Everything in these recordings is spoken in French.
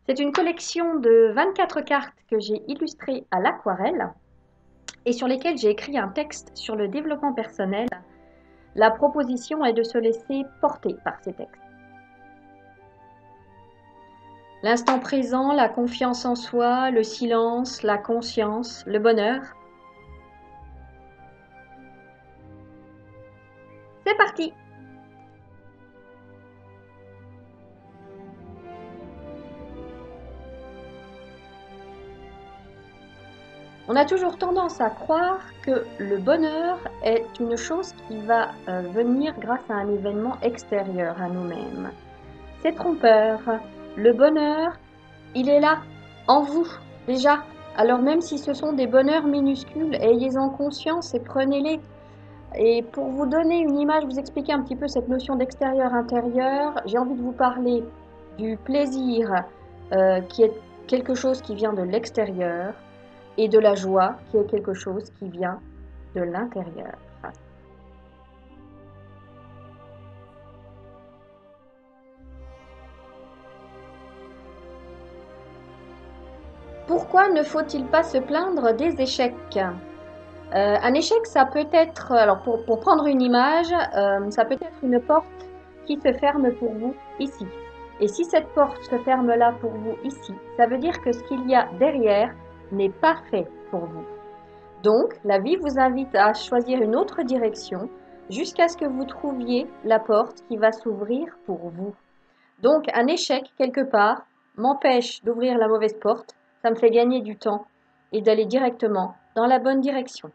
C'est une collection de 24 cartes que j'ai illustrées à l'aquarelle et sur lesquelles j'ai écrit un texte sur le développement personnel. La proposition est de se laisser porter par ces textes. L'instant présent, la confiance en soi, le silence, la conscience, le bonheur. C'est parti! On a toujours tendance à croire que le bonheur est une chose qui va venir grâce à un événement extérieur à nous-mêmes. C'est trompeur. Le bonheur, il est là, en vous, déjà. Alors même si ce sont des bonheurs minuscules, ayez-en conscience et prenez-les. Et pour vous donner une image, vous expliquer un petit peu cette notion d'extérieur-intérieur, j'ai envie de vous parler du plaisir qui est quelque chose qui vient de l'extérieur et de la joie qui est quelque chose qui vient de l'intérieur. Pourquoi ne faut-il pas se plaindre des échecs? Un échec, ça peut être, alors pour prendre une image, ça peut être une porte qui se ferme pour vous ici. Et si cette porte se ferme là pour vous ici, ça veut dire que ce qu'il y a derrière n'est pas fait pour vous. Donc, la vie vous invite à choisir une autre direction jusqu'à ce que vous trouviez la porte qui va s'ouvrir pour vous. Donc, un échec, quelque part, m'empêche d'ouvrir la mauvaise porte, ça me fait gagner du temps et d'aller directement dans la bonne direction.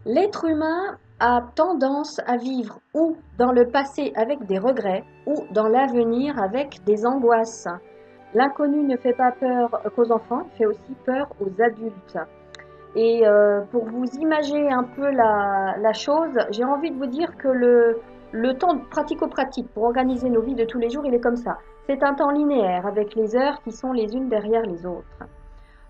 L'être humain a tendance à vivre ou dans le passé avec des regrets ou dans l'avenir avec des angoisses. L'inconnu ne fait pas peur qu'aux enfants, il fait aussi peur aux adultes. Et pour vous imaginer un peu la chose, j'ai envie de vous dire que le temps pratico-pratique pour organiser nos vies de tous les jours, il est comme ça. C'est un temps linéaire avec les heures qui sont les unes derrière les autres.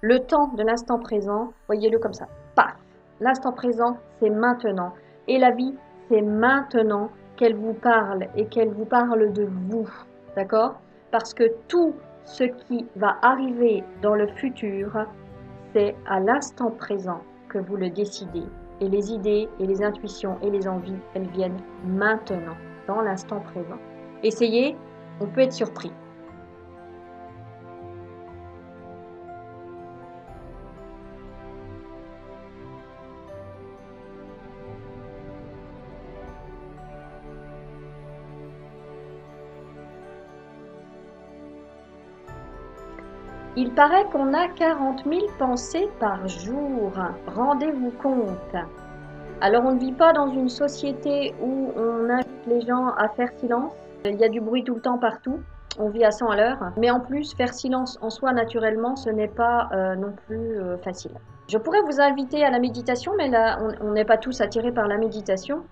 Le temps de l'instant présent, voyez-le comme ça. Paf! L'instant présent, c'est maintenant. Et la vie, c'est maintenant qu'elle vous parle et qu'elle vous parle de vous. D'accord? Parce que tout ce qui va arriver dans le futur, c'est à l'instant présent que vous le décidez. Et les idées et les intuitions et les envies, elles viennent maintenant, dans l'instant présent. Essayez, on peut être surpris. Il paraît qu'on a 40 000 pensées par jour. Rendez-vous compte. Alors on ne vit pas dans une société où on invite les gens à faire silence. Il y a du bruit tout le temps partout. On vit à 100 à l'heure. Mais en plus, faire silence en soi naturellement, ce n'est pas non plus facile. Je pourrais vous inviter à la méditation, mais là, on n'est pas tous attirés par la méditation.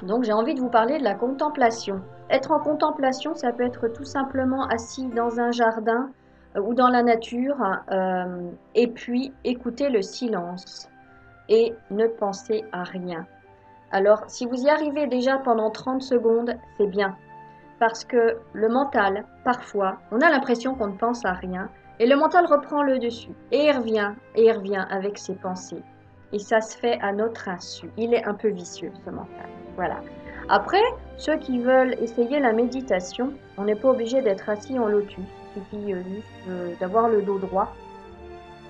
Donc j'ai envie de vous parler de la contemplation. Être en contemplation, ça peut être tout simplement assis dans un jardin ou dans la nature et puis écouter le silence et ne penser à rien. Alors si vous y arrivez déjà pendant 30 secondes, c'est bien. Parce que le mental, parfois, on a l'impression qu'on ne pense à rien et le mental reprend le dessus et il revient avec ses pensées. Et ça se fait à notre insu. Il est un peu vicieux ce mental. Voilà. Après, ceux qui veulent essayer la méditation, on n'est pas obligé d'être assis en lotus. Il suffit juste d'avoir le dos droit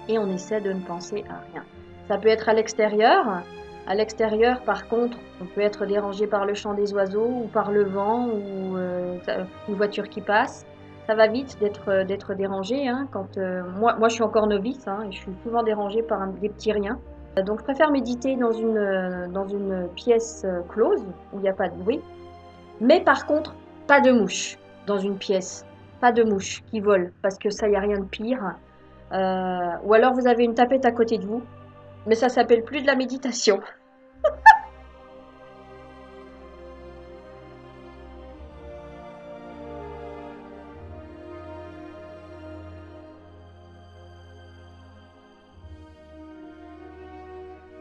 et on essaie de ne penser à rien. Ça peut être à l'extérieur. À l'extérieur, par contre, on peut être dérangé par le chant des oiseaux ou par le vent ou une voiture qui passe. Ça va vite d'être dérangé. Hein, quand, moi, je suis encore novice hein, et je suis souvent dérangée par des petits riens. Donc, je préfère méditer dans une pièce close où il n'y a pas de bruit. Mais par contre, pas de mouches dans une pièce. Pas de mouches qui volent parce que ça, il n'y a rien de pire. Ou alors vous avez une tapette à côté de vous, mais ça s'appelle plus de la méditation.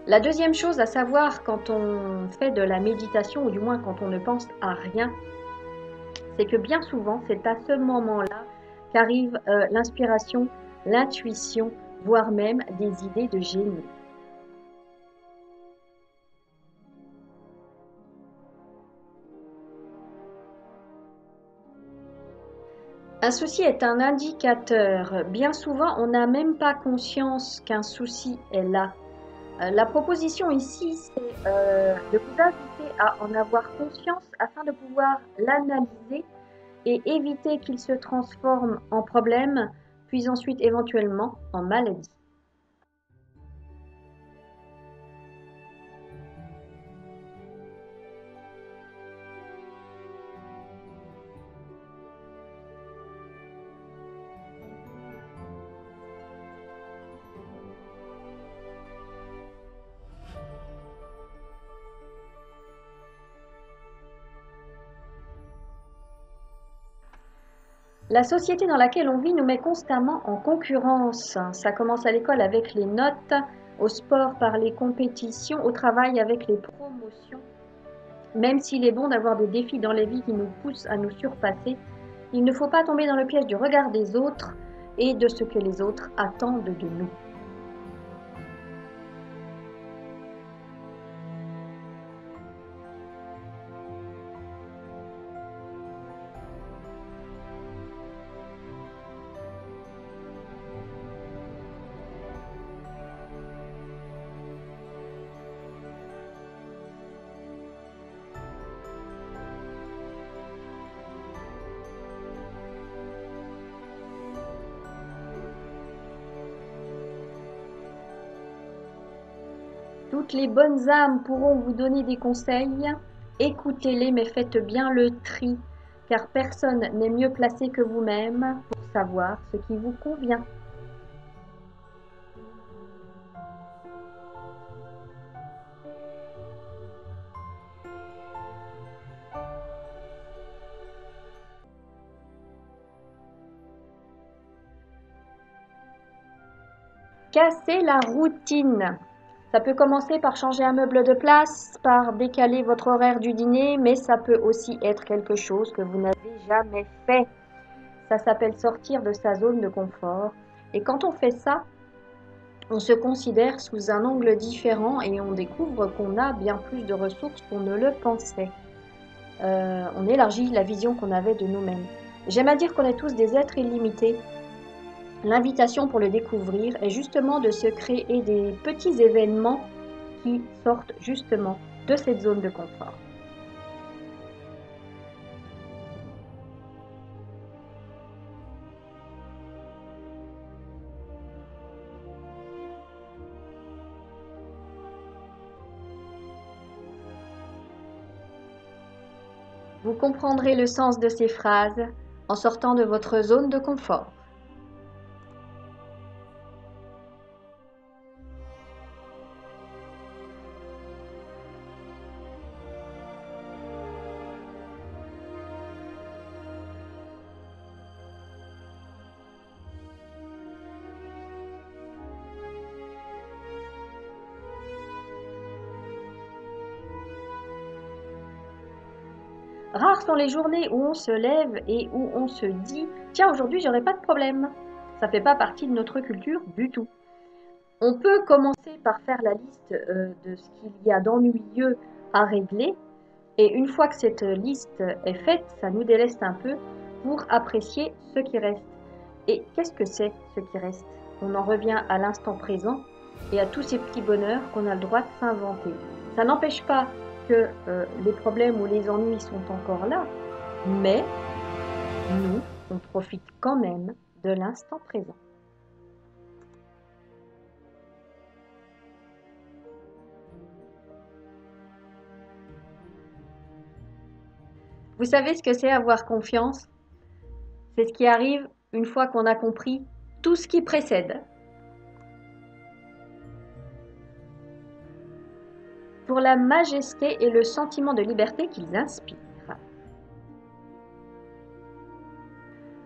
La deuxième chose à savoir quand on fait de la méditation, ou du moins quand on ne pense à rien, c'est que bien souvent, c'est à ce moment-là qu'arrive l'inspiration, l'intuition, voire même des idées de génie. Un souci est un indicateur. Bien souvent, on n'a même pas conscience qu'un souci est là. La proposition ici, c'est de vous inviter à en avoir conscience afin de pouvoir l'analyser et éviter qu'il se transforme en problème, puis ensuite éventuellement en maladie. La société dans laquelle on vit nous met constamment en concurrence. Ça commence à l'école avec les notes, au sport par les compétitions, au travail avec les promotions. Même s'il est bon d'avoir des défis dans la vie qui nous poussent à nous surpasser, il ne faut pas tomber dans le piège du regard des autres et de ce que les autres attendent de nous. Toutes les bonnes âmes pourront vous donner des conseils. Écoutez-les, mais faites bien le tri, car personne n'est mieux placé que vous-même pour savoir ce qui vous convient. Casser la routine. Ça peut commencer par changer un meuble de place, par décaler votre horaire du dîner, mais ça peut aussi être quelque chose que vous n'avez jamais fait. Ça s'appelle sortir de sa zone de confort. Et quand on fait ça, on se considère sous un angle différent et on découvre qu'on a bien plus de ressources qu'on ne le pensait. On élargit la vision qu'on avait de nous-mêmes. J'aime à dire qu'on est tous des êtres illimités. L'invitation pour le découvrir est justement de se créer des petits événements qui sortent justement de cette zone de confort. Vous comprendrez le sens de ces phrases en sortant de votre zone de confort. Rares sont les journées où on se lève et où on se dit « Tiens, aujourd'hui, j'aurai pas de problème ». Ça fait pas partie de notre culture du tout. On peut commencer par faire la liste de ce qu'il y a d'ennuyeux à régler. Et une fois que cette liste est faite, ça nous déleste un peu pour apprécier ce qui reste. Et qu'est-ce que c'est ce qui reste? On en revient à l'instant présent et à tous ces petits bonheurs qu'on a le droit de s'inventer. Ça n'empêche pas que les problèmes ou les ennuis sont encore là, mais nous, on profite quand même de l'instant présent. Vous savez ce que c'est avoir confiance? C'est ce qui arrive une fois qu'on a compris tout ce qui précède. Pour la majesté et le sentiment de liberté qu'ils inspirent.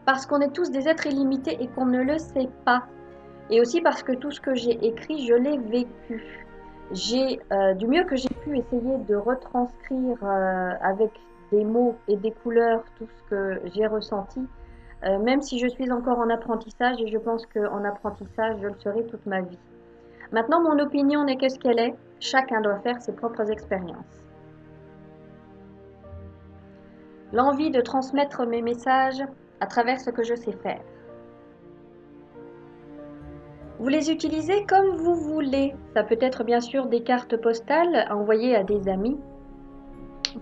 Parce qu'on est tous des êtres illimités et qu'on ne le sait pas. Et aussi parce que tout ce que j'ai écrit, je l'ai vécu. J'ai du mieux que j'ai pu essayer de retranscrire avec des mots et des couleurs tout ce que j'ai ressenti, même si je suis encore en apprentissage et je pense qu'en apprentissage, je le serai toute ma vie. Maintenant, mon opinion n'est que ce qu'elle est. Chacun doit faire ses propres expériences. L'envie de transmettre mes messages à travers ce que je sais faire. Vous les utilisez comme vous voulez. Ça peut être bien sûr des cartes postales envoyées à des amis.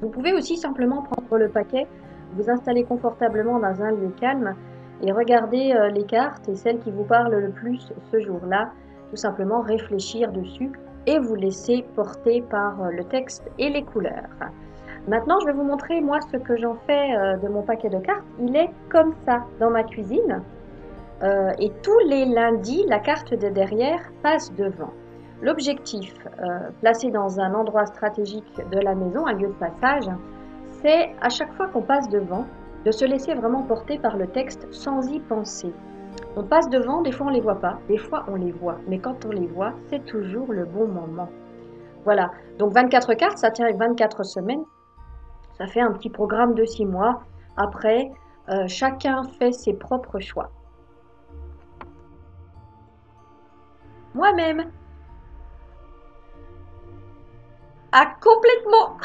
Vous pouvez aussi simplement prendre le paquet, vous installer confortablement dans un lieu calme et regarder les cartes et celles qui vous parlent le plus ce jour-là, tout simplement réfléchir dessus et vous laisser porter par le texte et les couleurs. Maintenant, je vais vous montrer moi ce que j'en fais de mon paquet de cartes. Il est comme ça dans ma cuisine. Et tous les lundis, la carte de derrière passe devant. L'objectif, placé dans un endroit stratégique de la maison, un lieu de passage, c'est à chaque fois qu'on passe devant, de se laisser vraiment porter par le texte sans y penser. On passe devant, des fois on ne les voit pas, des fois on les voit, mais quand on les voit, c'est toujours le bon moment. Voilà, donc 24 cartes, ça tient avec 24 semaines, ça fait un petit programme de 6 mois. Après, chacun fait ses propres choix. Moi-même, ah complètement!